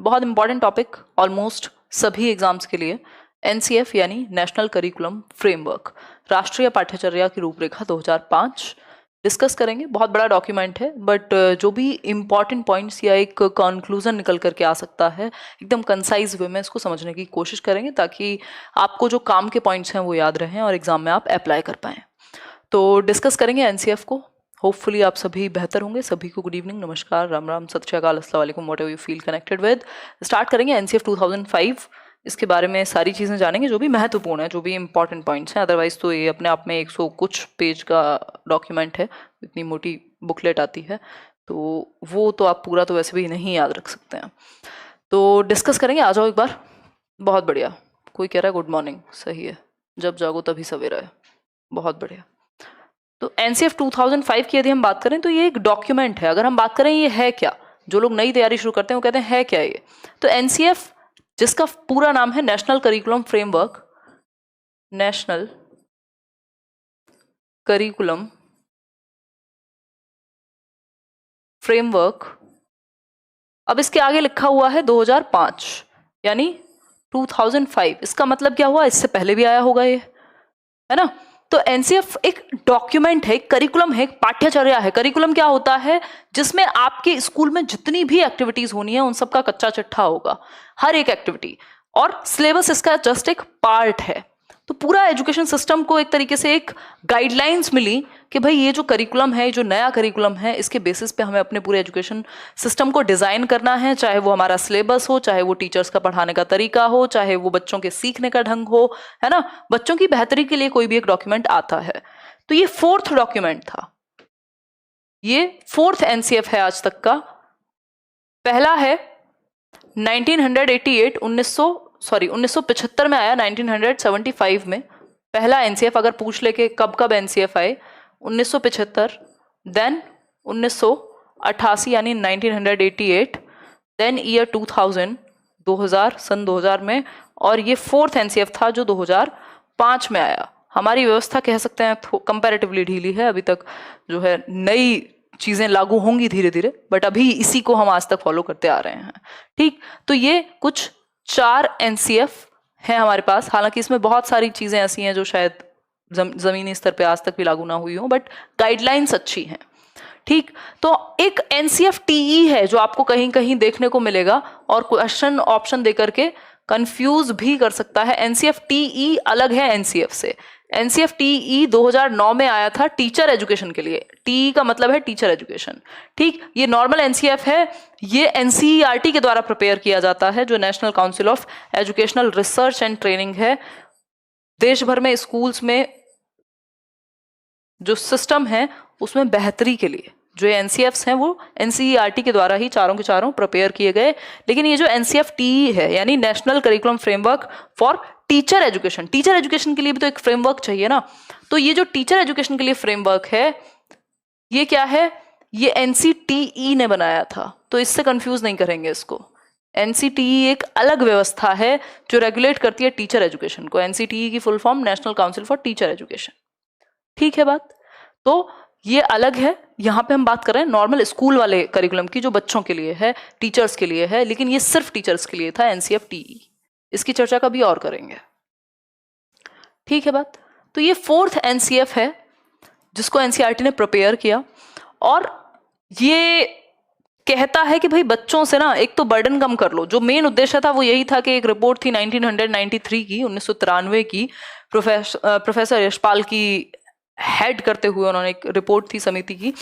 बहुत important topic almost सभी exams के लिए, एनसीएफ यानी नेशनल करिकुलम फ्रेमवर्क, राष्ट्रीय पाठ्यचर्या की रूपरेखा 2005 डिस्कस करेंगे। बहुत बड़ा डॉक्यूमेंट है, बट जो भी इम्पॉर्टेंट पॉइंट्स या एक कंक्लूजन निकल करके आ सकता है, एकदम कंसाइज वे में इसको समझने की कोशिश करेंगे ताकि आपको जो काम के पॉइंट्स हैं वो याद रहें और एग्जाम में आप अप्लाई कर पाएँ। तो डिस्कस करेंगे एनसीएफ को। होपफुली आप सभी बेहतर होंगे। सभी को गुड इवनिंग, नमस्कार, राम राम, सत श्री अकाल, अस्सलाम वालेकुम, what ever you feel connected with. Start करेंगे एनसीएफ 2005। इसके बारे में सारी चीज़ें जानेंगे जो भी महत्वपूर्ण है, जो भी इंपॉर्टेंट पॉइंट्स हैं। अदरवाइज तो ये अपने आप में 100 कुछ पेज का डॉक्यूमेंट है, इतनी मोटी बुकलेट आती है, तो वो तो आप पूरा तो वैसे भी नहीं याद रख सकते हैं। तो डिस्कस करेंगे, आ जाओ एक बार। बहुत बढ़िया। कोई कह रहा है गुड मॉर्निंग, सही है, जब जागो तभी सवेरा है। बहुत बढ़िया। तो एनसीएफ 2005 की यदि हम बात करें तो ये एक डॉक्यूमेंट है। अगर हम बात करें ये है क्या, जो लोग नई तैयारी शुरू करते हैं वो कहते हैं है क्या ये। तो एनसीएफ, जिसका पूरा नाम है national curriculum framework, national curriculum framework, अब इसके आगे लिखा हुआ है 2005 यानी 2005। इसका मतलब क्या हुआ, इससे पहले भी आया होगा ये, है ना। तो एनसीएफ एक डॉक्यूमेंट है, एक करिकुलम है, एक पाठ्यचर्या है। करिकुलम क्या होता है, जिसमें आपके स्कूल में जितनी भी एक्टिविटीज होनी है उन सब का कच्चा चिट्ठा होगा, हर एक एक्टिविटी, और सिलेबस इसका जस्ट एक पार्ट है। तो पूरा एजुकेशन सिस्टम को एक तरीके से एक गाइडलाइंस मिली कि भाई ये जो करिकुलम है, जो नया करिकुलम है, इसके बेसिस पे हमें अपने पूरे एजुकेशन सिस्टम को डिज़ाइन करना है। चाहे वो हमारा सिलेबस हो, चाहे वो टीचर्स का पढ़ाने का तरीका हो, चाहे वो बच्चों के सीखने का ढंग हो, है ना। बच्चों की बेहतरी के लिए कोई भी एक डॉक्यूमेंट आता है। तो ये 4th डॉक्यूमेंट था, ये 4th एनसीएफ है आज तक का। पहला है 1975 में आया, 1975 में पहला एनसीएफ। अगर पूछ ले के कब कब एनसीएफ आए, 1975, देन 1988 यानी 1988, देन ईयर 2000, 2000, सन 2000 में, और ये 4th एनसीएफ था जो 2005 में आया। हमारी व्यवस्था कह सकते हैं कंपैरेटिवली ढीली है, अभी तक जो है नई चीजें लागू होंगी धीरे धीरे, बट अभी इसी को हम आज तक फॉलो करते आ रहे हैं। ठीक, तो ये कुछ 4 एनसीएफ हैं हमारे पास। हालांकि इसमें बहुत सारी चीजें ऐसी हैं जो शायद जमीनी स्तर पे आज तक भी लागू ना हुई हो, बट गाइडलाइंस अच्छी हैं। ठीक, तो एक एनसीएफ टीई है जो आपको कहीं कहीं देखने को मिलेगा और क्वेश्चन ऑप्शन देकर के कंफ्यूज भी कर सकता है। एनसीएफ टीई अलग है एनसीएफ से। एनसीएफ टीई 2009 में आया था टीचर एजुकेशन के लिए। टीई का मतलब है टीचर एजुकेशन। ठीक, ये नॉर्मल एनसीएफ है, ये एनसीईआरटी के द्वारा प्रिपेयर किया जाता है, जो national council of educational research and training है। देश भर में स्कूल्स में जो सिस्टम है उसमें बेहतरी के लिए जो एनसीएफ्स हैं वो एनसीईआरटी के द्वारा ही चारों के चारों प्रिपेयर किए गए। लेकिन ये जो एनसीएफ टीई है यानी national curriculum framework for teacher education, teacher education के लिए भी तो एक फ्रेमवर्क चाहिए ना। तो ये जो टीचर एजुकेशन के लिए फ्रेमवर्क है, ये क्या है, ये एनसीटीई ने बनाया था, तो इससे कंफ्यूज नहीं करेंगे इसको। एनसीटीई एक अलग व्यवस्था है जो रेगुलेट करती है टीचर एजुकेशन को। एनसीटीई की full form national council for teacher education. ठीक है बात, तो ये अलग है। यहाँ पे हम बात कर रहे हैं नॉर्मल स्कूल वाले करिकुलम की, जो बच्चों के लिए है, टीचर्स के लिए है, लेकिन ये सिर्फ टीचर्स के लिए था एनसीएफ टीई। इसकी चर्चा कभी और करेंगे। ठीक है बात, तो ये 4th एनसीएफ है जिसको एनसीईआरटी ने प्रिपेयर किया, और ये कहता है कि भाई बच्चों से ना एक तो बर्डन कम कर लो। जो मेन उद्देश्य था वो यही था कि एक रिपोर्ट थी 1993 की, 1993 की, प्रोफेसर यशपाल की हेड करते हुए उन्होंने एक रिपोर्ट थी समिति की,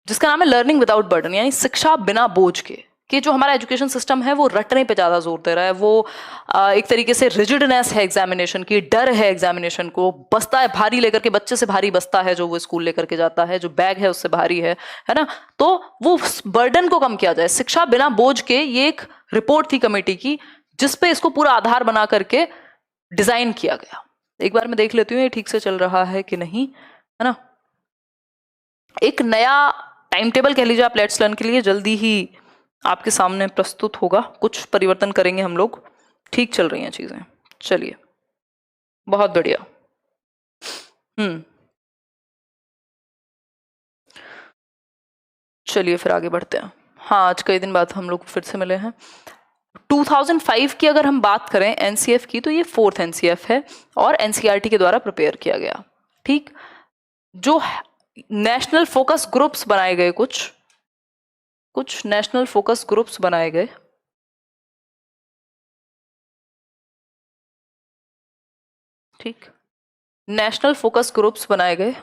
जिसका नाम है लर्निंग विदाउट बर्डन, यानी शिक्षा बिना बोझ के। कि जो हमारा एजुकेशन सिस्टम है वो रटने पे ज़्यादा जोर दे रहा है, वो एक तरीके से रिजिडनेस है एग्जामिनेशन की, डर है एग्जामिनेशन को, बस्ता है भारी लेकर के, बच्चे से भारी बस्ता है जो वो स्कूल लेकर के जाता है, जो बैग है उससे भारी है ना। तो वो बर्डन को कम किया जाए, शिक्षा बिना बोझ के। ये एक रिपोर्ट थी कमेटी की जिसपे इसको पूरा आधार बना करके डिजाइन किया गया। एक बार मैं देख लेती हूँ ये ठीक से चल रहा है कि नहीं, है ना। एक नया टाइम टेबल कह लीजिए आप लेट्स लर्न के लिए जल्दी ही आपके सामने प्रस्तुत होगा। कुछ परिवर्तन करेंगे हम लोग, ठीक चल रही हैं चीजें, चलिए बहुत बढ़िया। चलिए फिर आगे बढ़ते हैं। हाँ, आज कई दिन बाद हम लोग फिर से मिले हैं। 2005 की अगर हम बात करें एनसीएफ की, तो ये 4th एनसीएफ है और एनसीईआरटी के द्वारा प्रिपेयर किया गया। ठीक, जो नेशनल फोकस ग्रुप्स बनाए गए, कुछ नेशनल फोकस ग्रुप्स बनाए गए, ठीक, नेशनल फोकस ग्रुप्स बनाए गए,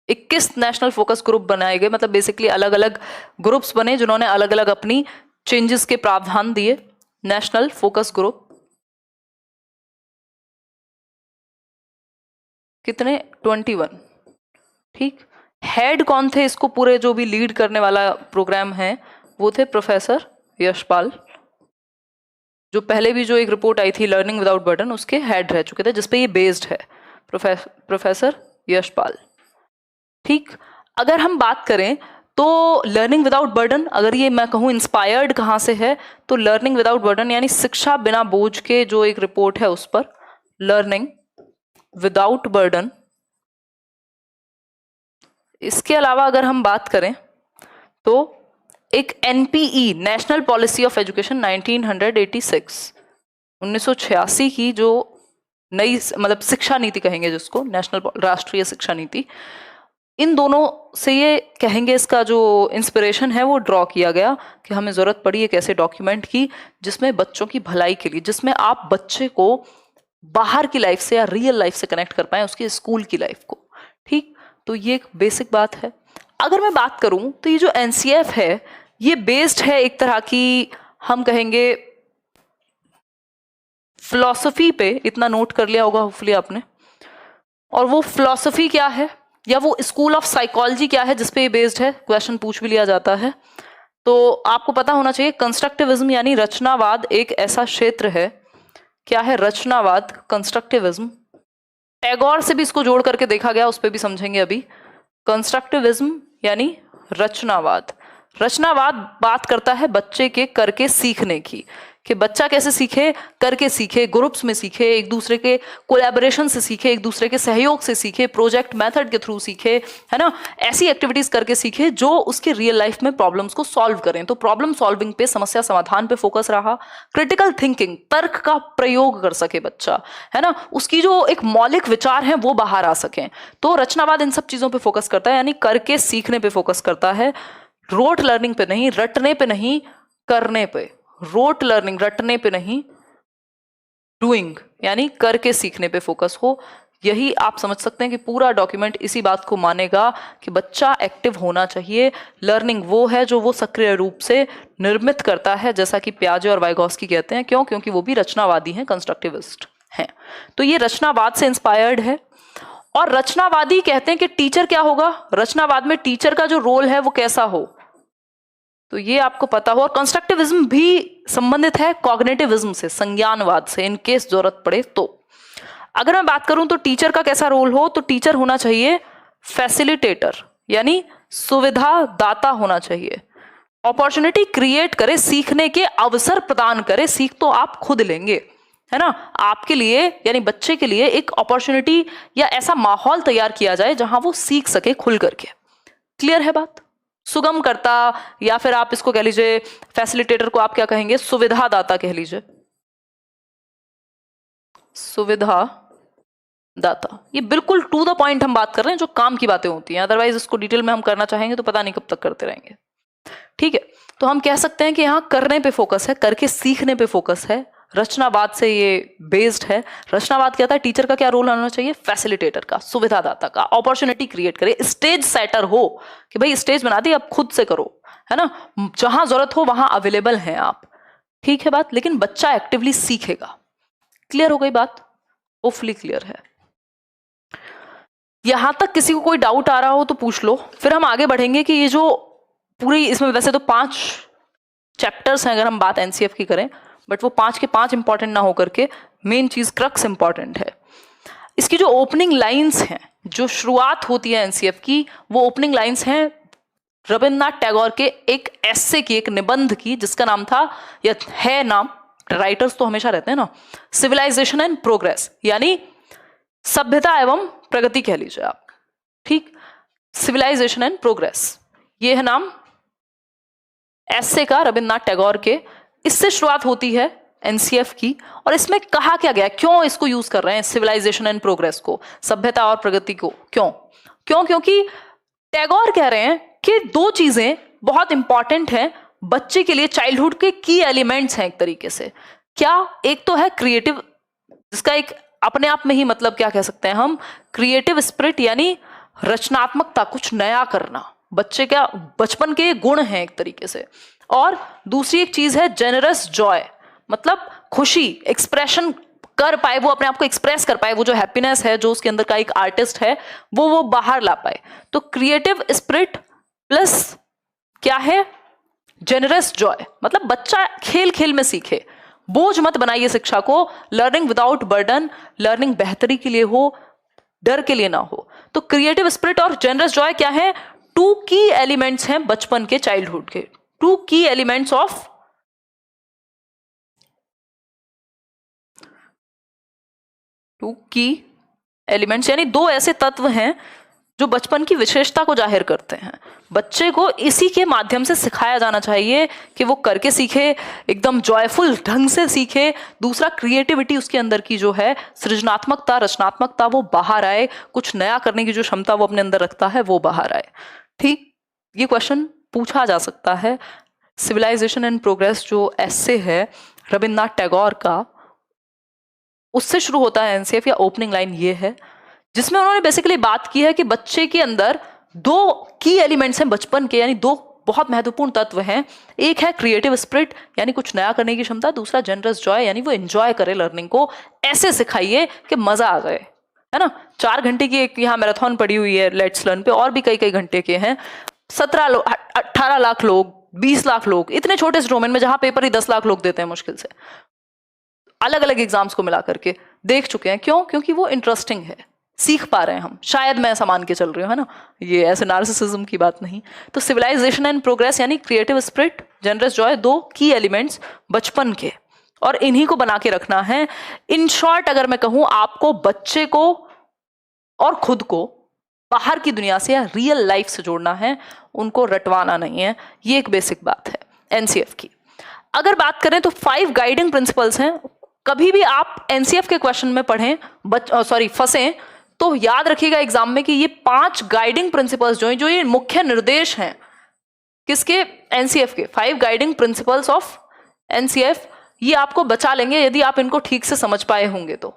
21 नेशनल फोकस ग्रुप बनाए गए, मतलब बेसिकली अलग अलग ग्रुप्स बने जिन्होंने अलग अलग अपनी चेंजेस के प्रावधान दिए। नेशनल फोकस ग्रुप कितने? 21। ठीक, हेड कौन थे इसको पूरे जो भी लीड करने वाला प्रोग्राम है, वो थे प्रोफेसर यशपाल, जो पहले भी जो एक रिपोर्ट आई थी लर्निंग विदाउट बर्डन, उसके हेड रह चुके थे, जिसपे ये बेस्ड है, प्रोफेसर यशपाल। ठीक, अगर हम बात करें तो लर्निंग विदाउट बर्डन, अगर ये मैं कहूँ इंस्पायर्ड कहाँ से है, तो लर्निंग विदाउट बर्डन यानी शिक्षा बिना बोझ के जो एक रिपोर्ट है उस पर, लर्निंग विदाउट बर्डन। इसके अलावा अगर हम बात करें तो एक NPE, national policy of education 1986 की जो नई मतलब शिक्षा नीति कहेंगे जिसको, नेशनल राष्ट्रीय शिक्षा नीति, इन दोनों से ये कहेंगे इसका जो इंस्पिरेशन है वो ड्रॉ किया गया कि हमें जरूरत पड़ी एक ऐसे डॉक्यूमेंट की जिसमें बच्चों की भलाई के लिए, जिसमें आप बच्चे को बाहर की लाइफ से या रियल लाइफ से कनेक्ट कर पाए, उसकी स्कूल की लाइफ को। ठीक, तो ये एक बेसिक बात है। अगर मैं बात करूं तो ये जो एनसीएफ है ये बेस्ड है एक तरह की, हम कहेंगे फिलॉसफी पे, इतना नोट कर लिया होगा होपफुली आपने। और वो फिलॉसफी क्या है या वो स्कूल ऑफ साइकोलॉजी क्या है जिसपे ये बेस्ड है, क्वेश्चन पूछ भी लिया जाता है। तो आपको पता होना चाहिए कंस्ट्रक्टिविज्म यानी रचनावाद एक ऐसा क्षेत्र है। क्या है रचनावाद, कंस्ट्रक्टिविज्म? टैगोर से भी इसको जोड़ करके देखा गया, उस पर भी समझेंगे अभी। कंस्ट्रक्टिविज्म यानी रचनावाद। रचनावाद बात करता है बच्चे के करके सीखने की, कि बच्चा कैसे सीखे, करके सीखे, ग्रुप्स में सीखे, एक दूसरे के कोलैबोरेशन से सीखे, एक दूसरे के सहयोग से सीखे, प्रोजेक्ट मेथड के थ्रू सीखे, है ना, ऐसी एक्टिविटीज करके सीखे जो उसके रियल लाइफ में प्रॉब्लम्स को सॉल्व करें। तो प्रॉब्लम सॉल्विंग पे, समस्या समाधान पे फोकस रहा, क्रिटिकल थिंकिंग, तर्क का प्रयोग कर सके बच्चा, है ना, उसकी जो एक मौलिक विचार है वो बाहर आ सकें। तो रचनावाद इन सब चीजों पे फोकस करता है, यानी करके सीखने पे फोकस करता है, रोट लर्निंग पे नहीं, रटने पे नहीं, करने पे। रोट लर्निंग, रटने पे नहीं, डूइंग यानी करके सीखने पे फोकस हो। यही आप समझ सकते हैं कि पूरा डॉक्यूमेंट इसी बात को मानेगा कि बच्चा एक्टिव होना चाहिए। लर्निंग वो है जो वो सक्रिय रूप से निर्मित करता है, जैसा कि पियाजे और वाइगोस्की कहते हैं। क्यों? क्योंकि वो भी रचनावादी हैं, कंस्ट्रक्टिविस्ट हैं। तो ये रचनावाद से इंस्पायर्ड है। और रचनावादी कहते हैं कि टीचर क्या होगा, रचनावाद में टीचर का जो रोल है वो कैसा हो, तो ये आपको पता हो। और कंस्ट्रक्टिविज्म भी संबंधित है कॉग्निटिविज्म से, संज्ञानवाद से, इन केस जरूरत पड़े तो। अगर मैं बात करूं तो टीचर का कैसा रोल हो, तो टीचर होना चाहिए फैसिलिटेटर यानी सुविधा दाता होना चाहिए, अपॉर्चुनिटी क्रिएट करे, सीखने के अवसर प्रदान करे। सीख तो आप खुद लेंगे, है ना, आपके लिए यानी बच्चे के लिए एक अपॉर्चुनिटी या ऐसा माहौल तैयार किया जाए जहां वो सीख सके खुल करके। क्लियर है बात? सुगम करता, या फिर आप इसको कह लीजिए फैसिलिटेटर को आप क्या कहेंगे, सुविधा दाता कह लीजिए, सुविधा दाता। ये बिल्कुल टू द पॉइंट हम बात कर रहे हैं, जो काम की बातें होती हैं, अदरवाइज इसको डिटेल में हम करना चाहेंगे तो पता नहीं कब तक करते रहेंगे। ठीक है, तो हम कह सकते हैं कि यहाँ करने पे फोकस है, करके सीखने पे फोकस है, रचनावाद से ये बेस्ड है। रचनावाद कहता है टीचर का क्या रोल होना चाहिए, फैसिलिटेटर का, सुविधादाता का, अपॉर्चुनिटी क्रिएट करे, स्टेज सेटर हो कि भाई स्टेज बना दी, अब खुद से करो, है ना, जहां जरूरत हो वहां अवेलेबल हैं आप। ठीक है बात, लेकिन बच्चा एक्टिवली सीखेगा। क्लियर हो गई बात? होपफुली क्लियर है। यहां तक किसी को कोई डाउट आ रहा हो तो पूछ लो, फिर हम आगे बढ़ेंगे कि ये जो पूरी, इसमें वैसे तो 5 चैप्टर्स हैं अगर हम बात एनसीएफ की करें, बट वो 5 के 5 इंपॉर्टेंट ना होकर के मेन चीज क्रक्स इंपॉर्टेंट है। इसकी जो ओपनिंग लाइंस हैं, जो शुरुआत होती है एनसीएफ की, वो ओपनिंग लाइंस हैं रविन्द्रनाथ टैगोर के एक एस्से की, एक निबंध की, जिसका नाम था या है नाम, राइटर्स तो हमेशा रहते हैं ना, सिविलाइजेशन एंड प्रोग्रेस, यानी सभ्यता एवं प्रगति कह लीजिए आप। ठीक, सिविलाइजेशन एंड प्रोग्रेस, ये है नाम ऐसे का रविन्द्रनाथ टैगोर के, इससे शुरुआत होती है एनसीएफ की। और इसमें कहा क्या गया, क्यों इसको यूज कर रहे हैं, सिविलाइजेशन एंड प्रोग्रेस को, सभ्यता और प्रगति को, क्यों क्यों क्योंकि टैगोर कह रहे हैं कि दो चीजें बहुत इंपॉर्टेंट हैं बच्चे के लिए, चाइल्डहुड के की एलिमेंट्स हैं एक तरीके से। क्या, एक तो है क्रिएटिव, जिसका एक अपने आप में ही मतलब क्या कह सकते हैं हम, क्रिएटिव स्पिरिट यानी रचनात्मकता, कुछ नया करना, बच्चे का बचपन के गुण हैं एक तरीके से। और दूसरी एक चीज है जेनरस जॉय, मतलब खुशी, एक्सप्रेशन कर पाए, वो अपने आप को एक्सप्रेस कर पाए, वो जो हैप्पीनेस है जो उसके अंदर का एक आर्टिस्ट है वो बाहर ला पाए। तो क्रिएटिव स्पिरिट प्लस क्या है, जेनरस जॉय, मतलब बच्चा खेल खेल में सीखे, बोझ मत बनाइए शिक्षा को, लर्निंग विदाउट बर्डन, लर्निंग बेहतरी के लिए हो, डर के लिए ना हो। तो क्रिएटिव स्पिरिट और जेनरस जॉय क्या है, टू की एलिमेंट्स हैं बचपन के, चाइल्डहुड के, टू की एलिमेंट्स ऑफ टू की एलिमेंट्स, यानी दो ऐसे तत्व हैं जो बचपन की विशेषता को जाहिर करते हैं। बच्चे को इसी के माध्यम से सिखाया जाना चाहिए कि वो करके सीखे, एकदम जॉयफुल ढंग से सीखे। दूसरा, क्रिएटिविटी उसके अंदर की जो है, सृजनात्मकता, रचनात्मकता, वो बाहर आए, कुछ नया करने की जो क्षमता वो अपने अंदर रखता है वो बाहर आए। ठीक, ये क्वेश्चन पूछा जा सकता है। सिविलाइजेशन एंड प्रोग्रेस जो एस्से है रविन्द्रनाथ टैगोर का, उससे शुरू होता है एनसीएफ, या ओपनिंग लाइन ये है जिसमें उन्होंने बेसिकली बात की है कि बच्चे के अंदर दो की एलिमेंट्स हैं बचपन के, यानी दो बहुत महत्वपूर्ण तत्व हैं। एक है क्रिएटिव स्पिरिट यानी कुछ नया करने की क्षमता, दूसरा जेनरस जॉय यानी वो एंजॉय करे लर्निंग को, ऐसे सिखाइए कि मजा आ जाए, है ना। 4 घंटे की एक यहाँ मैराथन पड़ी हुई है लेट्स लर्न पे, और भी कई कई घंटे के हैं। 18 लाख लोग, 20 लाख लोग, इतने छोटे से डोमेन में जहां पेपर ही 10 लाख लोग देते हैं मुश्किल से, अलग अलग एग्जाम्स को मिला करके देख चुके हैं। क्यों? क्योंकि वो इंटरेस्टिंग है, सीख पा रहे हैं हम, शायद मैं ऐसा मान के चल रही हूँ, है ना, ये ऐसे नार्सिसिज्म की बात नहीं। तो सिविलाइजेशन एंड प्रोग्रेस यानी क्रिएटिव स्पिरिट, जेनरस जॉय, दो की एलिमेंट्स बचपन के, और इन्हीं को बना के रखना है। इन शॉर्ट अगर मैं कहूं, आपको बच्चे को और खुद को बाहर की दुनिया से या रियल लाइफ से जोड़ना है, उनको रटवाना नहीं है। ये एक बेसिक बात है एनसीएफ की। अगर बात करें तो 5 गाइडिंग प्रिंसिपल्स हैं। कभी भी आप एनसीएफ के क्वेश्चन में पढ़ें, फंसें, तो याद रखिएगा एग्जाम में कि ये 5 गाइडिंग प्रिंसिपल्स जो ये मुख्य निर्देश हैं किसके, एनसीएफ के, 5 गाइडिंग प्रिंसिपल्स ऑफ एनसीएफ, ये आपको बचा लेंगे यदि आप इनको ठीक से समझ पाए होंगे तो।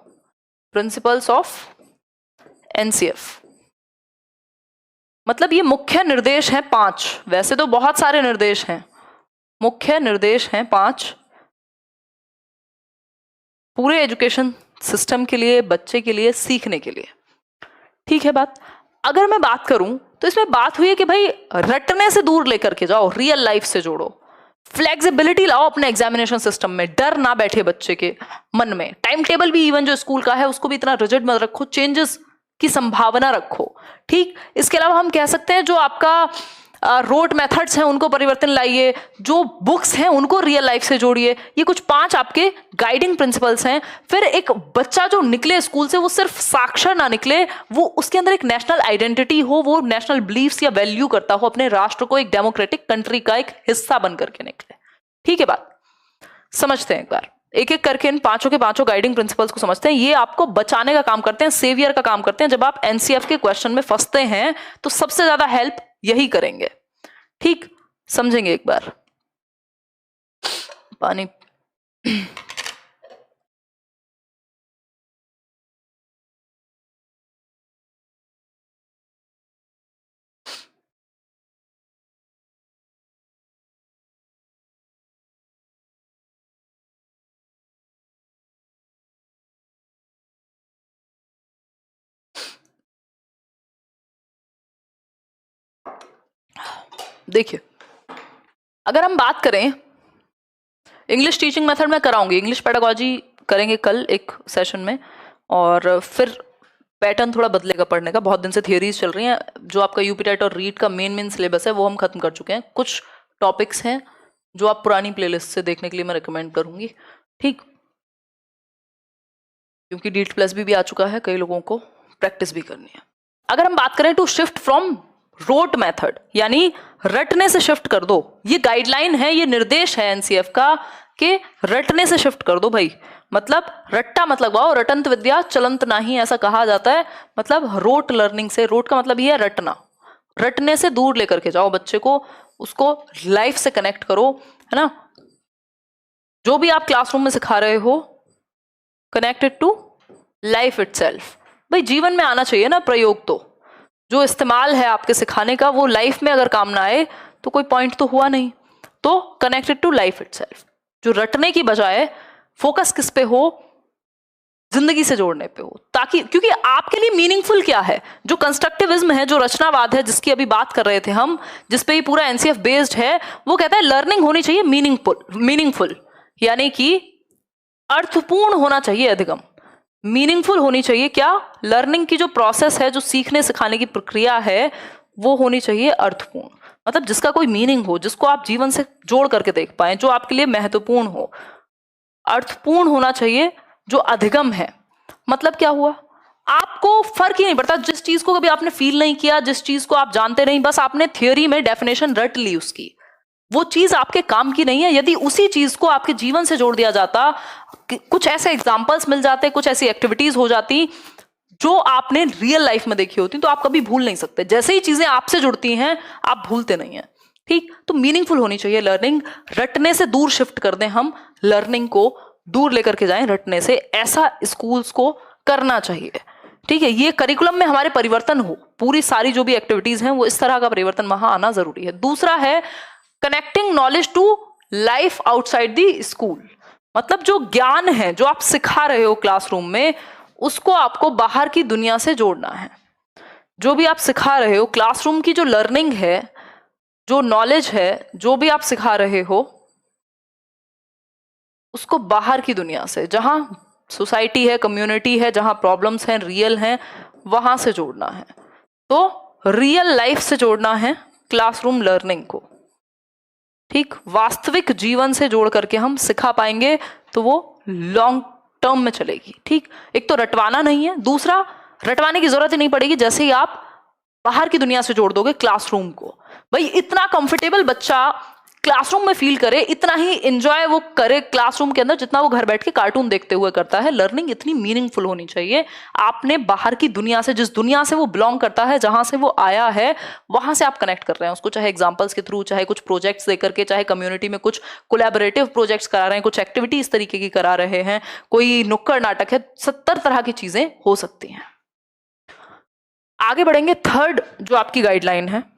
प्रिंसिपल्स ऑफ एनसीएफ मतलब ये मुख्य निर्देश हैं 5, वैसे तो बहुत सारे निर्देश हैं, मुख्य निर्देश हैं 5 पूरे एजुकेशन सिस्टम के लिए, बच्चे के लिए, सीखने के लिए। ठीक है बात। अगर मैं बात करूं तो इसमें बात हुई है कि भाई रटने से दूर लेकर के जाओ, रियल लाइफ से जोड़ो, फ्लेक्सिबिलिटी लाओ अपने एग्जामिनेशन सिस्टम में, डर ना बैठे बच्चे के मन में। टाइम टेबल भी इवन जो स्कूल का है उसको भी इतना रिजिड मत रखो, चेंजेस की संभावना रखो। ठीक, इसके अलावा हम कह सकते हैं जो आपका रोड मेथड्स हैं उनको परिवर्तन लाइए, जो बुक्स हैं उनको रियल लाइफ से जोड़िए। ये कुछ 5 आपके गाइडिंग प्रिंसिपल्स हैं। फिर एक बच्चा जो निकले स्कूल से वो सिर्फ साक्षर ना निकले, वो उसके अंदर एक नेशनल आइडेंटिटी हो, वो नेशनल बिलीफ्स या वैल्यू करता हो, अपने राष्ट्र को एक डेमोक्रेटिक कंट्री का एक हिस्सा बन करके निकले। ठीक है बात, समझते हैं एक बार एक एक करके इन 5 के 5 गाइडिंग प्रिंसिपल्स को समझते हैं। ये आपको बचाने का काम करते हैं, सेवियर का काम करते हैं। जब आप एनसीएफ के क्वेश्चन में फंसते हैं तो सबसे ज्यादा हेल्प यही करेंगे। ठीक, समझेंगे एक बार। पानी देखिए, अगर हम बात करें इंग्लिश टीचिंग मेथड में कराऊंगी, इंग्लिश पेडागोजी करेंगे कल एक सेशन में, और फिर पैटर्न थोड़ा बदलेगा पढ़ने का। बहुत दिन से थियरीज चल रही हैं, जो आपका यूपी टेट और रीड का मेन सिलेबस है वो हम खत्म कर चुके हैं। कुछ टॉपिक्स हैं जो आप पुरानी प्लेलिस्ट से देखने के लिए मैं रिकमेंड करूंगी। ठीक, क्योंकि डीट प्लस भी आ चुका है, कई लोगों को प्रैक्टिस भी करनी है। अगर हम बात करें to shift from rote method यानी रटने से शिफ्ट कर दो। ये गाइडलाइन है, ये निर्देश है एनसीएफ का कि रटने से शिफ्ट कर दो भाई। मतलब रट्टा मत लगवाओ, रटंत विद्या चलंत नाही, ऐसा कहा जाता है। मतलब रोट लर्निंग से, रोट का मतलब ये है रटना, रटने से दूर लेकर के जाओ बच्चे को, उसको लाइफ से कनेक्ट करो, है ना। जो भी आप क्लासरूम में सिखा रहे हो, कनेक्टेड टू लाइफ इटसेल्फ। भाई जीवन में आना चाहिए ना प्रयोग, तो जो इस्तेमाल है आपके सिखाने का वो लाइफ में अगर काम ना आए तो कोई पॉइंट तो हुआ नहीं। तो कनेक्टेड टू लाइफ इटसेल्फ, जो रटने की बजाय फोकस किस पे हो, जिंदगी से जोड़ने पे हो, ताकि क्योंकि आपके लिए मीनिंगफुल क्या है, जो कंस्ट्रक्टिविज्म है, जो रचनावाद है जिसकी अभी बात कर रहे थे हम, जिस पे ये पूरा एनसीएफ बेस्ड है, वो कहता है लर्निंग होनी चाहिए मीनिंगफुल यानी कि अर्थपूर्ण होना चाहिए, अधिगम मीनिंगफुल होनी चाहिए। क्या? लर्निंग की जो प्रोसेस है, जो सीखने सिखाने की प्रक्रिया है, वो होनी चाहिए अर्थपूर्ण, मतलब जिसका कोई मीनिंग हो, जिसको आप जीवन से जोड़ करके देख पाए, जो आपके लिए महत्वपूर्ण हो। अर्थपूर्ण होना चाहिए, जो अधिगम है। मतलब क्या हुआ, आपको फर्क ही नहीं पड़ता, जिस चीज को कभी आपने फील नहीं किया, जिस चीज को आप जानते नहीं, बस आपने थियोरी में डेफिनेशन रट ली उसकी, वो चीज आपके काम की नहीं है। यदि उसी चीज को आपके जीवन से जोड़ दिया जाता, कुछ ऐसे एग्जाम्पल्स मिल जाते, कुछ ऐसी एक्टिविटीज हो जाती जो आपने रियल लाइफ में देखी होती, तो आप कभी भूल नहीं सकते। जैसे ही चीजें आपसे जुड़ती हैं आप भूलते नहीं हैं। ठीक, तो मीनिंगफुल होनी चाहिए लर्निंग, रटने से दूर शिफ्ट कर दें हम, लर्निंग को दूर लेकर के जाएं रटने से, ऐसा स्कूल्स को करना चाहिए। ठीक है, ये करिकुलम में हमारे परिवर्तन हो, पूरी सारी जो भी एक्टिविटीज हैं वो इस तरह का परिवर्तन वहां आना जरूरी है। दूसरा है connecting knowledge to life outside the school, मतलब जो ज्ञान है जो आप सिखा रहे हो क्लासरूम में, उसको आपको बाहर की दुनिया से जोड़ना है। जो भी आप सिखा रहे हो, क्लासरूम की जो लर्निंग है, जो नॉलेज है, जो भी आप सिखा रहे हो, उसको बाहर की दुनिया से, जहां सोसाइटी है, कम्युनिटी है, जहां प्रॉब्लम्स हैं, रियल हैं, वहां से जोड़ना है। तो रियल लाइफ से जोड़ना है क्लासरूम लर्निंग को। ठीक, वास्तविक जीवन से जोड़ करके हम सिखा पाएंगे तो वो लॉन्ग टर्म में चलेगी। ठीक, एक तो रटवाना नहीं है, दूसरा रटवाने की जरूरत ही नहीं पड़ेगी जैसे ही आप बाहर की दुनिया से जोड़ दोगे क्लासरूम को। भाई इतना कंफर्टेबल बच्चा क्लासरूम में फील करे, इतना ही एंजॉय वो करे क्लासरूम के अंदर जितना वो घर बैठ के कार्टून देखते हुए करता है। लर्निंग इतनी मीनिंगफुल होनी चाहिए, आपने बाहर की दुनिया से, जिस दुनिया से वो बिलोंग करता है, जहां से वो आया है, वहां से आप कनेक्ट कर रहे हैं उसको, चाहे एग्जाम्पल्स के थ्रू, चाहे कुछ प्रोजेक्ट्स देकर के, चाहे कम्युनिटी में कुछ कोलैबोरेटिव प्रोजेक्ट्स करा रहे हैं, कुछ एक्टिविटी इस तरीके की करा रहे हैं, कोई नुक्कड़ नाटक है, 70 तरह की चीजें हो सकती हैं। आगे बढ़ेंगे, थर्ड जो आपकी गाइडलाइन है,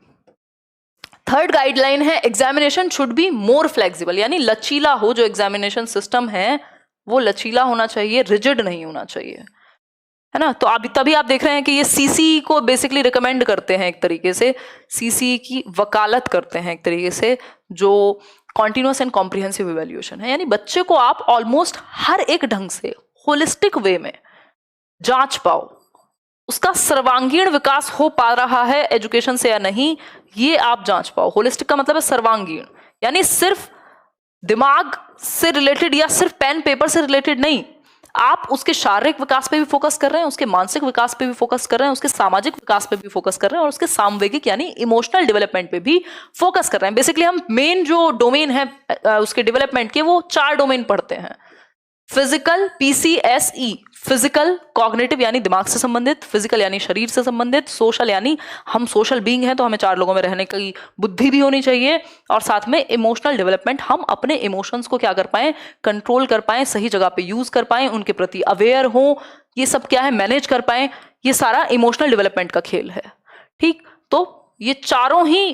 थर्ड गाइडलाइन है examination should be more flexible, यानी लचीला हो। जो एग्जामिनेशन सिस्टम है वो लचीला होना चाहिए, रिजिड नहीं होना चाहिए, है ना। तो अभी तभी आप देख रहे हैं कि ये सीसी को बेसिकली रिकमेंड करते हैं, एक तरीके से सीसी की वकालत करते हैं एक तरीके से, जो कॉन्टिन्यूअस एंड कॉम्प्रिहेंसिव इवैल्यूएशन है। यानी बच्चे को आप ऑलमोस्ट हर एक ढंग से होलिस्टिक वे में जांच पाओ, उसका सर्वांगीण विकास हो पा रहा है एजुकेशन से या नहीं, ये आप जांच पाओ। होलिस्टिक का मतलब है सर्वांगीण, यानी सिर्फ दिमाग से रिलेटेड या सिर्फ पेन पेपर से रिलेटेड नहीं, आप उसके शारीरिक विकास पे भी फोकस कर रहे हैं, उसके मानसिक विकास पे भी फोकस कर रहे हैं, उसके सामाजिक विकास पे भी फोकस कर रहे हैं, और उसके सामवेगिक यानी इमोशनल डेवलपमेंट पे भी फोकस कर रहे हैं। बेसिकली हम मेन जो डोमेन है उसके डेवलपमेंट के, वो 4 डोमेन पढ़ते हैं। फिजिकल, PCSE, फिजिकल कॉग्निटिव यानी दिमाग से संबंधित, फिजिकल यानी शरीर से संबंधित, सोशल यानी हम सोशल बीइंग हैं तो हमें 4 लोगों में रहने की बुद्धि भी होनी चाहिए, और साथ में इमोशनल डेवलपमेंट, हम अपने इमोशंस को क्या कर पाएं, कंट्रोल कर पाएं, सही जगह पे यूज कर पाएं, उनके प्रति अवेयर हो, ये सब क्या है, मैनेज कर पाएं। ये सारा इमोशनल डेवलपमेंट का खेल है। ठीक, तो ये चारों ही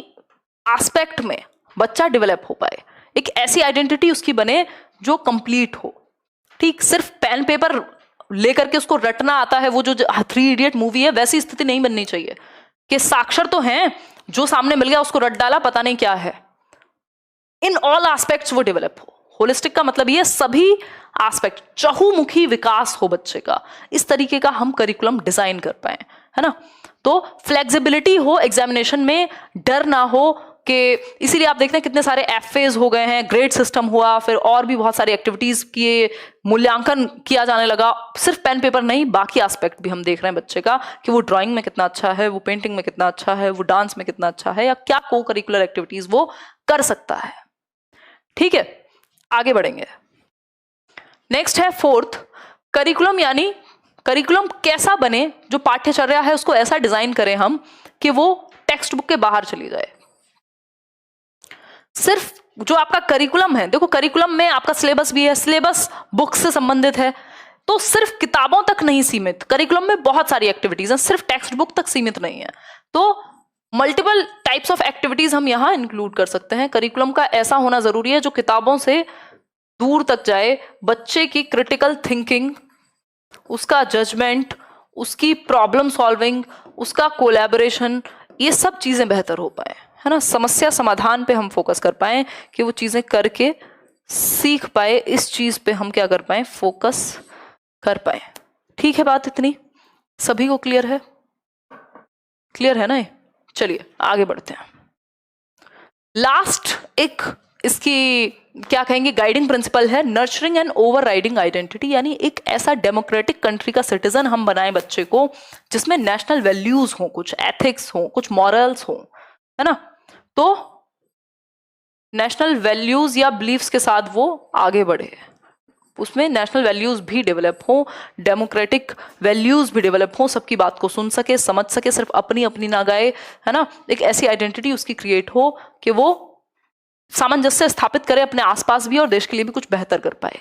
एस्पेक्ट में बच्चा डेवलप हो पाए, एक ऐसी आइडेंटिटी उसकी बने जो कंप्लीट हो। ठीक, सिर्फ पेन पेपर लेकर के उसको रटना आता है, वो जो 3 इडियट मूवी है वैसी स्थिति नहीं बननी चाहिए कि साक्षर तो हैं, जो सामने मिल गया उसको रट डाला, पता नहीं क्या है। इन ऑल एस्पेक्ट्स वो डेवलप हो। होलिस्टिक का मतलब ये सभी एस्पेक्ट, चहुमुखी विकास हो बच्चे का, इस तरीके का हम करिकुलम डिजाइन कर पाए, है ना। तो फ्लेक्सिबिलिटी हो एग्जामिनेशन में, डर ना हो, कि इसीलिए आप देखते हैं कितने सारे एफएज हो गए हैं, ग्रेड सिस्टम हुआ, फिर और भी बहुत सारी एक्टिविटीज की मूल्यांकन किया जाने लगा। सिर्फ पेन पेपर नहीं, बाकी एस्पेक्ट भी हम देख रहे हैं बच्चे का कि वो ड्राइंग में कितना अच्छा है, वो पेंटिंग में कितना अच्छा है, वो डांस में कितना अच्छा है, या क्या को करिकुलर एक्टिविटीज वो कर सकता है। ठीक है, आगे बढ़ेंगे। नेक्स्ट है फोर्थ, करिकुलम, यानी करिकुलम कैसा बने, जो पाठ्यचर्या है उसको ऐसा डिजाइन करें हम कि वो टेक्स्ट बुक के बाहर चली जाए। सिर्फ जो आपका करिकुलम है, देखो करिकुलम में आपका सिलेबस भी है, सिलेबस बुक से संबंधित है, तो सिर्फ किताबों तक नहीं सीमित, करिकुलम में बहुत सारी एक्टिविटीज हैं, सिर्फ टेक्स्ट बुक तक सीमित नहीं है। तो मल्टीपल टाइप्स ऑफ एक्टिविटीज हम यहां इंक्लूड कर सकते हैं। करिकुलम का ऐसा होना जरूरी है जो किताबों से दूर तक जाए, बच्चे की क्रिटिकल थिंकिंग, उसका जजमेंट, उसकी प्रॉब्लम सॉल्विंग, उसका कोलैबोरेशन, ये सब चीजें बेहतर हो पाए, है ना। समस्या समाधान पे हम फोकस कर पाए कि वो चीजें करके सीख पाए, इस चीज पे हम क्या कर पाए, फोकस कर पाए। ठीक है, बात इतनी सभी को क्लियर है? क्लियर है ना ये? चलिए आगे बढ़ते हैं। लास्ट एक इसकी क्या कहेंगे गाइडिंग प्रिंसिपल है, नर्चरिंग एंड ओवरराइडिंग आइडेंटिटी, यानी एक ऐसा डेमोक्रेटिक कंट्री का सिटीजन हम बनाएं बच्चे को जिसमें नेशनल वैल्यूज हो, कुछ एथिक्स हो, कुछ मॉरल्स हो, है ना। तो नेशनल वैल्यूज या बिलीफ्स के साथ वो आगे बढ़े, उसमें नेशनल वैल्यूज भी डेवलप हो, डेमोक्रेटिक वैल्यूज भी डेवलप हो, सबकी बात को सुन सके, समझ सके, सिर्फ अपनी अपनी ना गाए, है ना। एक ऐसी आइडेंटिटी उसकी क्रिएट हो कि वो सामंजस्य स्थापित करे अपने आसपास भी और देश के लिए भी कुछ बेहतर कर पाए।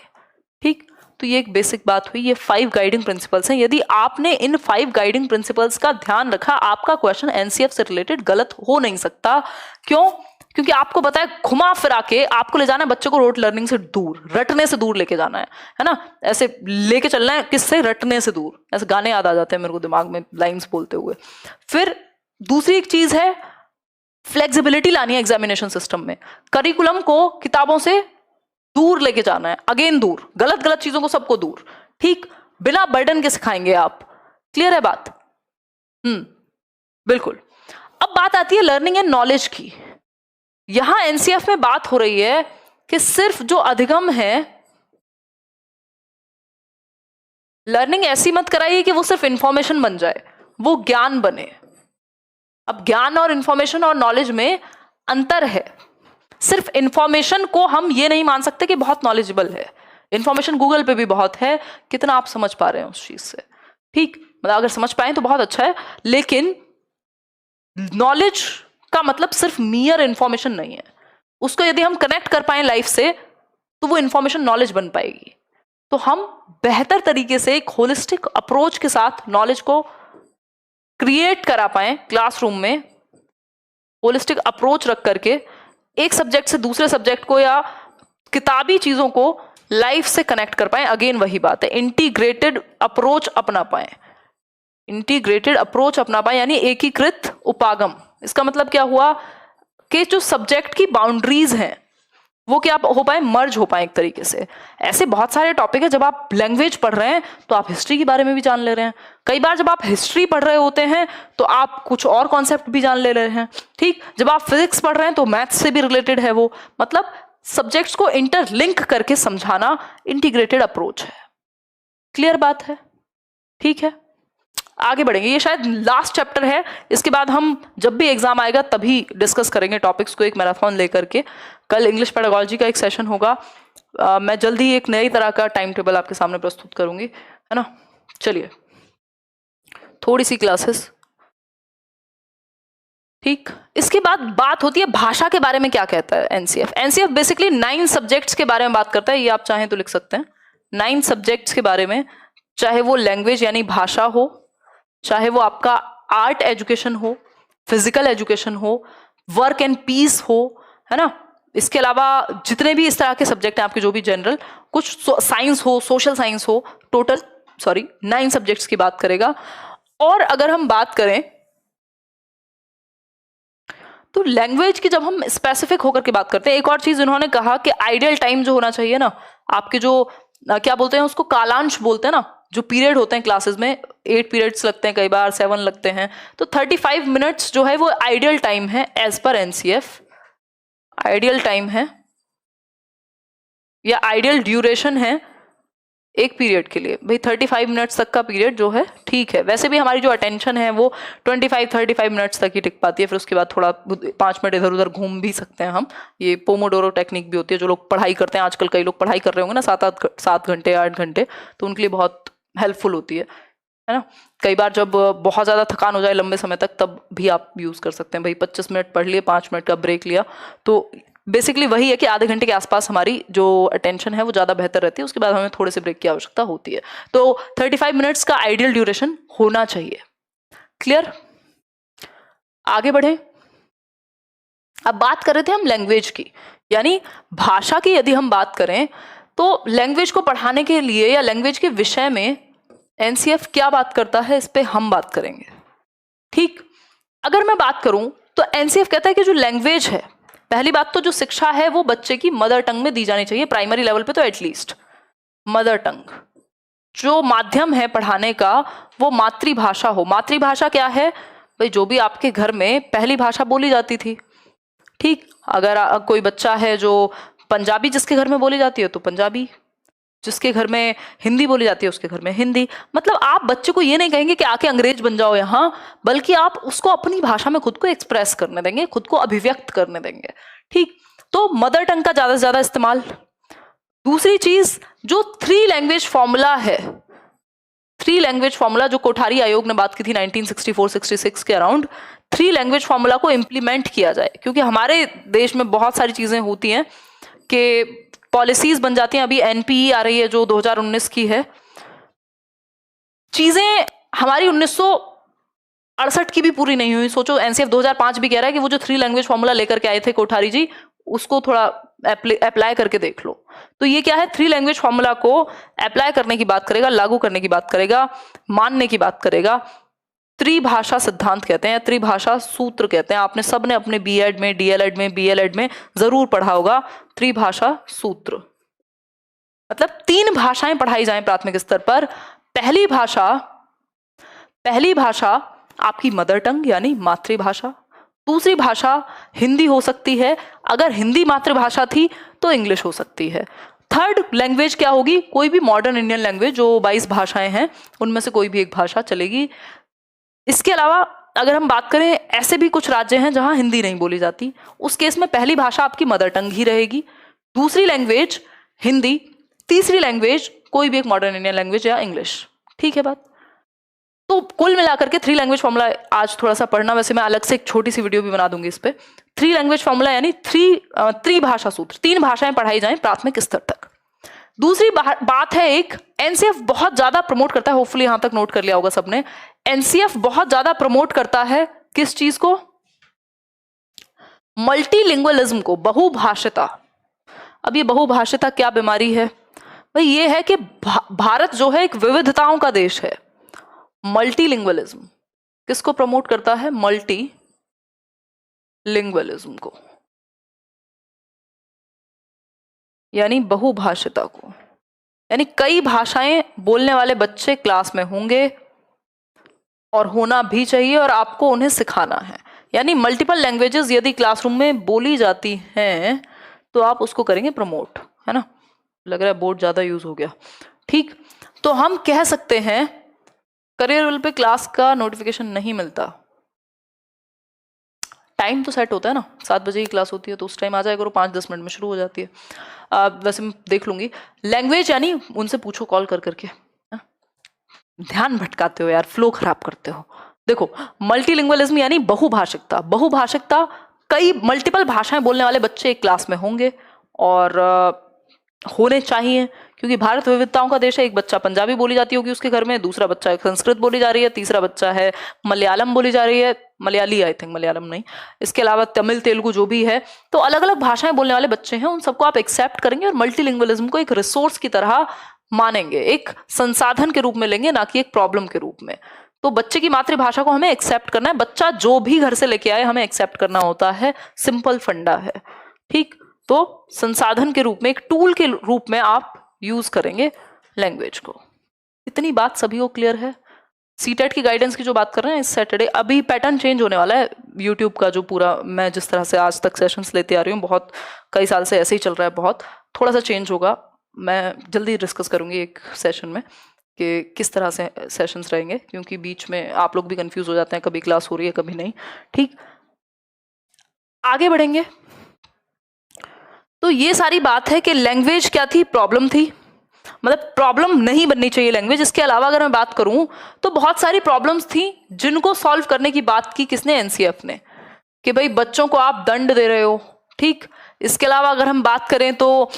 ठीक, तो ये एक बेसिक बात हुई। ये 5 गाइडिंग प्रिंसिपल्स हैं। यदि आपने इन 5 गाइडिंग प्रिंसिपल्स का ध्यान रखा, आपका क्वेश्चन एनसीएफ से रिलेटेड गलत हो नहीं सकता। क्यों? क्योंकि आपको पता है घुमा फिरा के आपको ले जाना है बच्चे को रोट लर्निंग से दूर, रटने से दूर लेके जाना है ना। ऐसे लेके चलना है, किससे? रटने से दूर। ऐसे गाने याद आ जाते हैं मेरे को दिमाग में लाइंस बोलते हुए। फिर दूसरी एक चीज है, फ्लेक्सिबिलिटी लानी है एग्जामिनेशन सिस्टम में। करिकुलम को किताबों से दूर लेके जाना है, अगेन दूर, गलत गलत चीजों को सबको दूर। ठीक, बिना बर्डन के सिखाएंगे आप। क्लियर है बात? बिल्कुल। अब बात आती है लर्निंग एंड नॉलेज की। यहां एनसीएफ में बात हो रही है कि सिर्फ जो अधिगम है, लर्निंग ऐसी मत कराइए कि वो सिर्फ इंफॉर्मेशन बन जाए, वो ज्ञान बने। अब ज्ञान और इंफॉर्मेशन और नॉलेज में अंतर है। सिर्फ इंफॉर्मेशन को हम ये नहीं मान सकते कि बहुत नॉलेजेबल है। इंफॉर्मेशन गूगल पे भी बहुत है, कितना आप समझ पा रहे हैं उस चीज से। ठीक, मतलब अगर समझ पाए तो बहुत अच्छा है, लेकिन नॉलेज का मतलब सिर्फ मियर इंफॉर्मेशन नहीं है। उसको यदि हम कनेक्ट कर पाए लाइफ से तो वो इंफॉर्मेशन नॉलेज बन पाएगी। तो हम बेहतर तरीके से एक होलिस्टिक अप्रोच के साथ नॉलेज को क्रिएट करा पाए क्लासरूम में, होलिस्टिक अप्रोच रख करके एक सब्जेक्ट से दूसरे सब्जेक्ट को या किताबी चीजों को लाइफ से कनेक्ट कर पाए। अगेन वही बात है, इंटीग्रेटेड अप्रोच अपना पाए। इंटीग्रेटेड अप्रोच अपना पाए यानी एकीकृत उपागम। इसका मतलब क्या हुआ कि जो सब्जेक्ट की बाउंड्रीज हैं वो क्या हो पाए, मर्ज हो पाए एक तरीके से। ऐसे बहुत सारे टॉपिक है, जब आप लैंग्वेज पढ़ रहे हैं तो आप हिस्ट्री के बारे में भी जान ले रहे हैं। कई बार जब आप हिस्ट्री पढ़ रहे होते हैं तो आप कुछ और कॉन्सेप्ट भी जान ले रहे हैं। ठीक, जब आप फिजिक्स पढ़ रहे हैं तो मैथ्स से भी रिलेटेड है वो। मतलब सब्जेक्ट्स को इंटरलिंक करके समझाना इंटीग्रेटेड अप्रोच है। क्लियर बात है? ठीक है, आगे बढ़ेंगे। ये शायद लास्ट चैप्टर है, इसके बाद हम जब भी एग्जाम आएगा तभी डिस्कस करेंगे टॉपिक्स को एक मैराथन लेकर के। कल इंग्लिश पेडागोलॉजी का एक सेशन होगा। मैं जल्दी ही एक नई तरह का टाइम टेबल आपके सामने प्रस्तुत करूंगी, है ना। चलिए, थोड़ी सी क्लासेस। ठीक, इसके बाद बात होती है भाषा के बारे में क्या कहता है एनसीएफ। एनसीएफ बेसिकली 9 सब्जेक्ट्स के बारे में बात करता है। ये आप चाहें तो लिख सकते हैं, 9 सब्जेक्ट्स के बारे में, चाहे वो लैंग्वेज यानी भाषा हो, चाहे वो आपका आर्ट एजुकेशन हो, फिजिकल एजुकेशन हो, वर्क एंड पीस हो, है ना। इसके अलावा जितने भी इस तरह के सब्जेक्ट हैं आपके, जो भी जनरल, कुछ साइंस हो, सोशल साइंस हो, टोटल 9 सब्जेक्ट्स की बात करेगा। और अगर हम बात करें तो लैंग्वेज की जब हम स्पेसिफिक होकर के बात करते हैं, एक और चीज इन्होंने कहा कि आइडियल टाइम जो होना चाहिए ना, आपके जो क्या बोलते हैं उसको, कालांश बोलते हैं ना, जो पीरियड होते हैं क्लासेस में, 8 पीरियड्स लगते हैं, कई बार 7 लगते हैं, तो 35 मिनट्स जो है वो आइडियल टाइम है as per NCF. Ideal time है या आइडियल ड्यूरेशन है एक पीरियड के लिए, भाई 35 मिनट्स तक का पीरियड जो है ठीक है। वैसे भी हमारी जो अटेंशन है वो 25-35 मिनट्स तक ही टिक पाती है, फिर उसके बाद थोड़ा 5 मिनट इधर उधर घूम भी सकते हैं हम। ये पोमोडोरो टेक्निक भी होती है, जो लोग पढ़ाई करते हैं, आजकल कई लोग पढ़ाई कर रहे होंगे ना 7 घंटे 8 घंटे, तो उनके लिए बहुत हेल्पफुल होती है ना। कई बार जब बहुत ज़्यादा थकान हो जाए लंबे समय तक, तब भी आप यूज़ कर सकते हैं। भाई 25 मिनट पढ़ लिए, 5 मिनट का ब्रेक लिया, तो बेसिकली वही है कि आधे घंटे के आसपास हमारी जो अटेंशन है वो ज़्यादा बेहतर रहती है, उसके बाद हमें थोड़े से ब्रेक की आवश्यकता होती है। तो 35 मिनट्स का आइडियल ड्यूरेशन होना चाहिए। क्लियर? आगे बढ़े। अब बात कर रहे थे हम लैंग्वेज की, यानी भाषा की यदि हम बात करें तो लैंग्वेज को पढ़ाने के लिए या लैंग्वेज के विषय में एनसीएफ क्या बात करता है, इस पे हम बात करेंगे। ठीक, अगर मैं बात करूं तो एनसीएफ कहता है कि जो लैंग्वेज है, पहली बात तो जो शिक्षा है वो बच्चे की मदर टंग में दी जानी चाहिए, प्राइमरी लेवल पे तो एटलीस्ट मदर टंग। जो माध्यम है पढ़ाने का वो मातृभाषा हो। मातृभाषा क्या है भाई? जो भी आपके घर में पहली भाषा बोली जाती थी। ठीक, अगर कोई बच्चा है जो पंजाबी जिसके घर में बोली जाती है तो पंजाबी, जिसके घर में हिंदी बोली जाती है उसके घर में हिंदी। मतलब आप बच्चे को ये नहीं कहेंगे कि आके अंग्रेज बन जाओ यहाँ, बल्कि आप उसको अपनी भाषा में खुद को एक्सप्रेस करने देंगे, खुद को अभिव्यक्त करने देंगे। ठीक, तो मदर टंग का ज्यादा से ज्यादा इस्तेमाल। दूसरी चीज, जो 3 लैंग्वेज फॉर्मूला है, 3 लैंग्वेज फॉर्मूला जो कोठारी आयोग ने बात की थी 1964-66 के अराउंड, 3 लैंग्वेज फॉर्मूला को इंप्लीमेंट किया जाए। क्योंकि हमारे देश में बहुत सारी चीजें होती हैं कि पॉलिसीज बन जाती हैं। अभी एनपीई आ रही है जो 2019 की है, चीजें हमारी 1968 की भी पूरी नहीं हुई। सोचो, एनसीएफ 2005 भी कह रहा है कि वो जो 3 लैंग्वेज फॉर्मूला लेकर के आए थे कोठारी जी, उसको थोड़ा अप्लाई करके देख लो। तो ये क्या है? 3 लैंग्वेज फॉर्मूला को अप्लाई करने की बात करेगा, लागू करने की बात करेगा, मानने की बात करेगा। त्रिभाषा सिद्धांत कहते हैं, त्रिभाषा सूत्र कहते हैं। आपने सबने अपने बीएड में, डीएलएड में, बीएलएड में जरूर पढ़ा होगा त्रिभाषा सूत्र। मतलब 3 भाषाएं पढ़ाई जाएं प्राथमिक स्तर पर। पहली भाषा आपकी मदर टंग यानी मातृभाषा। दूसरी भाषा हिंदी हो सकती है, अगर हिंदी मातृभाषा थी तो इंग्लिश हो सकती है। थर्ड लैंग्वेज क्या होगी? कोई भी मॉडर्न इंडियन लैंग्वेज, जो 22 भाषाएं हैं उनमें से कोई भी एक भाषा चलेगी। इसके अलावा अगर हम बात करें, ऐसे भी कुछ राज्य हैं जहां हिंदी नहीं बोली जाती, उस केस में पहली भाषा आपकी मदर टंग ही रहेगी, दूसरी लैंग्वेज हिंदी, तीसरी लैंग्वेज कोई भी एक मॉडर्न इंडियन लैंग्वेज या इंग्लिश। ठीक है बात? तो कुल मिलाकर के 3 लैंग्वेज फॉर्मूला आज थोड़ा सा पढ़ना, वैसे मैं अलग से एक छोटी सी वीडियो भी बना दूंगी इस पे। 3 लैंग्वेज फॉर्मूला यानी त्रिभाषा सूत्र, 3 भाषाएं पढ़ाई जाएं प्राथमिक स्तर तक। दूसरी बात है, एक एनसीएफ बहुत ज्यादा प्रमोट करता है, होपफुली यहां तक नोट कर लिया होगा सबने। एनसीएफ बहुत ज्यादा प्रमोट करता है किस चीज को? मल्टीलिंगुअलिज्म को, बहुभाषिता। अब ये बहुभाषिता क्या बीमारी है भाई? ये है कि भारत जो है एक विविधताओं का देश है। मल्टीलिंगुअलिज्म किसको प्रमोट करता है? मल्टीलिंगुअलिज्म को, यानी बहुभाषिता को। यानी कई भाषाएं बोलने वाले बच्चे क्लास में होंगे और होना भी चाहिए, और आपको उन्हें सिखाना है। यानी मल्टीपल लैंग्वेजेस यदि क्लासरूम में बोली जाती हैं तो आप उसको करेंगे प्रमोट, है ना? लग रहा है बोर्ड ज्यादा यूज हो गया। ठीक, तो हम कह सकते हैं करियर लेवल पे क्लास का नोटिफिकेशन नहीं मिलता। टाइम तो सेट होता है ना, 7 बजे की क्लास होती है तो उस टाइम आ जाएगा, करो 5-10 मिनट में शुरू हो जाती है। वैसे मैं देख लूंगी। लैंग्वेज यानी उनसे पूछो कॉल कर करके, ध्यान भटकाते हो यार, फ्लो खराब करते हो। देखो, मल्टीलिंगुअलिज्म यानी बहुभाषिकता। बहुभाषिकता, कई मल्टीपल भाषाएं बोलने वाले बच्चे एक क्लास में होंगे और होने चाहिए, क्योंकि भारत विविधताओं का देश है। एक बच्चा पंजाबी बोली जाती होगी उसके घर में, दूसरा बच्चा संस्कृत बोली जा रही है, तीसरा बच्चा है मलयालम बोली जा रही है, मलयाली आई थिंक, मलयालम नहीं, इसके अलावा तमिल, तेलुगु जो भी है। तो अलग अलग भाषाएं बोलने वाले बच्चे हैं, उन सबको आप एक्सेप्ट करेंगे और मल्टीलिंगुअलिज्म को एक रिसोर्स की तरह मानेंगे, एक संसाधन के रूप में लेंगे, ना कि एक प्रॉब्लम के रूप में। तो बच्चे की मातृभाषा को हमें एक्सेप्ट करना है। बच्चा जो भी घर से लेके आए हमें एक्सेप्ट करना होता है, सिंपल फंडा है। ठीक, तो संसाधन के रूप में, एक टूल के रूप में आप यूज करेंगे लैंग्वेज को। इतनी बात सभी को क्लियर है? सीटेट की गाइडेंस की जो बात कर रहे हैं, इस सैटरडे अभी पैटर्न चेंज होने वाला है यूट्यूब का, जो पूरा मैं जिस तरह से आज तक सेशंस लेते आ रही हूँ, बहुत कई साल से ऐसे ही चल रहा है, बहुत थोड़ा सा चेंज होगा। मैं जल्दी डिस्कस करूँगी एक सेशन में कि किस तरह से सेशंस रहेंगे, क्योंकि बीच में आप लोग भी कंफ्यूज हो जाते हैं, कभी क्लास हो रही है कभी नहीं। ठीक, आगे बढ़ेंगे। तो ये सारी बात है कि लैंग्वेज क्या थी, प्रॉब्लम थी, मतलब प्रॉब्लम नहीं बननी चाहिए लैंग्वेज। इसके अलावा अगर मैं बात करूं तो बहुत सारी प्रॉब्लम्स थी जिनको सॉल्व करने की बात की किसने, एनसीएफ ने, कि भाई बच्चों को आप दंड दे रहे हो। ठीक, इसके अलावा अगर हम बात करें तो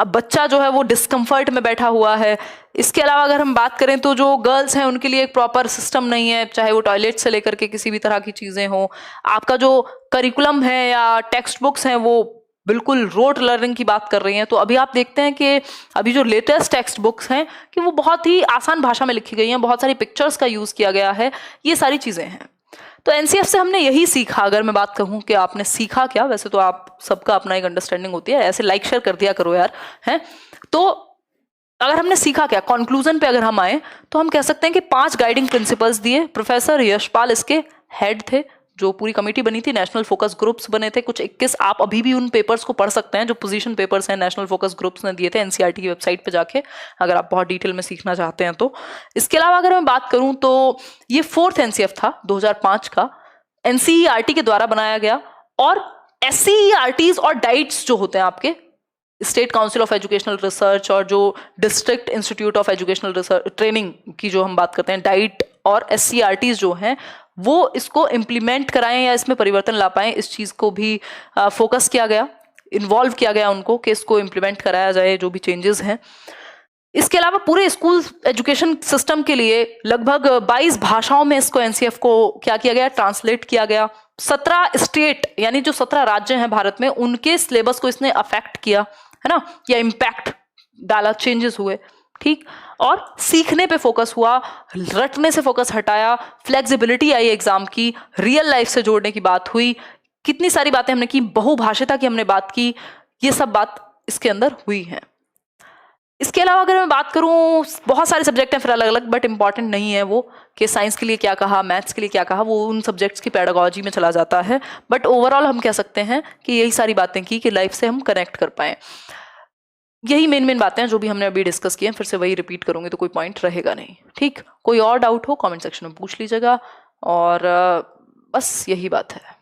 बच्चा जो है वो डिस्कम्फर्ट में बैठा हुआ है। इसके अलावा अगर हम बात करें तो जो गर्ल्स हैं उनके लिए एक प्रॉपर सिस्टम नहीं है, चाहे वो टॉयलेट से लेकर के किसी भी तरह की चीज़ें हो। आपका जो करिकुलम है या टेक्स्ट बुक्स हैं वो बिल्कुल रोट लर्निंग की बात कर रही हैं। तो अभी आप देखते हैं कि अभी जो लेटेस्ट टेक्स्ट बुक्स हैं कि वो बहुत ही आसान भाषा में लिखी गई हैं, बहुत सारी पिक्चर्स का यूज़ किया गया है, ये सारी चीज़ें हैं। तो एनसीएफ से हमने यही सीखा। अगर मैं बात कहूँ कि आपने सीखा क्या, वैसे तो आप सबका अपना एक अंडरस्टैंडिंग होती है, ऐसे लाइक शेयर कर दिया करो यार, हैं। तो अगर हमने सीखा क्या, कंक्लूजन पे अगर हम आए तो हम कह सकते हैं कि 5 गाइडिंग प्रिंसिपल्स दिए। प्रोफेसर यशपाल इसके हेड थे, जो पूरी कमेटी बनी थी, नेशनल फोकस ग्रुप्स बने थे कुछ 21। आप अभी भी उन पेपर्स को पढ़ सकते हैं जो पोजीशन पेपर्स हैं, नेशनल फोकस ग्रुप्स ने दिए थे एनसीईआरटी की वेबसाइट पे जाके, अगर आप बहुत डिटेल में सीखना चाहते हैं तो। इसके अलावा अगर मैं बात करूं तो ये 4th एनसीएफ था 2005 का, एनसीईआरटी के द्वारा बनाया गया। और एससीईआरटीज और डाइट्स जो होते हैं आपके, state council of educational research और जो district institute of educational research training की जो हम बात करते हैं, डाइट और एससीईआरटीज जो हैं, वो इसको इम्प्लीमेंट कराएं या इसमें परिवर्तन ला पाएं, इस चीज़ को भी फोकस किया गया, इन्वॉल्व किया गया उनको कि इसको इम्प्लीमेंट कराया जाए, जो भी चेंजेस हैं। इसके अलावा पूरे स्कूल एजुकेशन सिस्टम के लिए लगभग 22 भाषाओं में इसको एनसीएफ को क्या किया गया, ट्रांसलेट किया गया। 17 स्टेट यानी जो 17 राज्य हैं भारत में, उनके सिलेबस को इसने अफेक्ट किया, है ना, या इम्पैक्ट डाला, चेंजेस हुए। ठीक, और सीखने पे फोकस हुआ, रटने से फोकस हटाया, फ्लेक्सिबिलिटी आई एग्जाम की, रियल लाइफ से जोड़ने की बात हुई, कितनी सारी बातें हमने की, बहुभाषिता की हमने बात की, ये सब बात इसके अंदर हुई है। इसके अलावा अगर मैं बात करूं, बहुत सारे सब्जेक्ट हैं फिर अलग अलग, बट इंपॉर्टेंट नहीं है वो कि साइंस के लिए क्या कहा, मैथ्स के लिए क्या कहा, वो उन सब्जेक्ट्स की पेडागोजी में चला जाता है। बट ओवरऑल हम कह सकते हैं कि यही सारी बातें की कि लाइफ से हम कनेक्ट कर पाएं। यही मेन बातें हैं जो भी हमने अभी डिस्कस किए हैं, फिर से वही रिपीट करूंगी तो कोई पॉइंट रहेगा नहीं। ठीक, कोई और डाउट हो कमेंट सेक्शन में पूछ लीजिएगा, और बस यही बात है।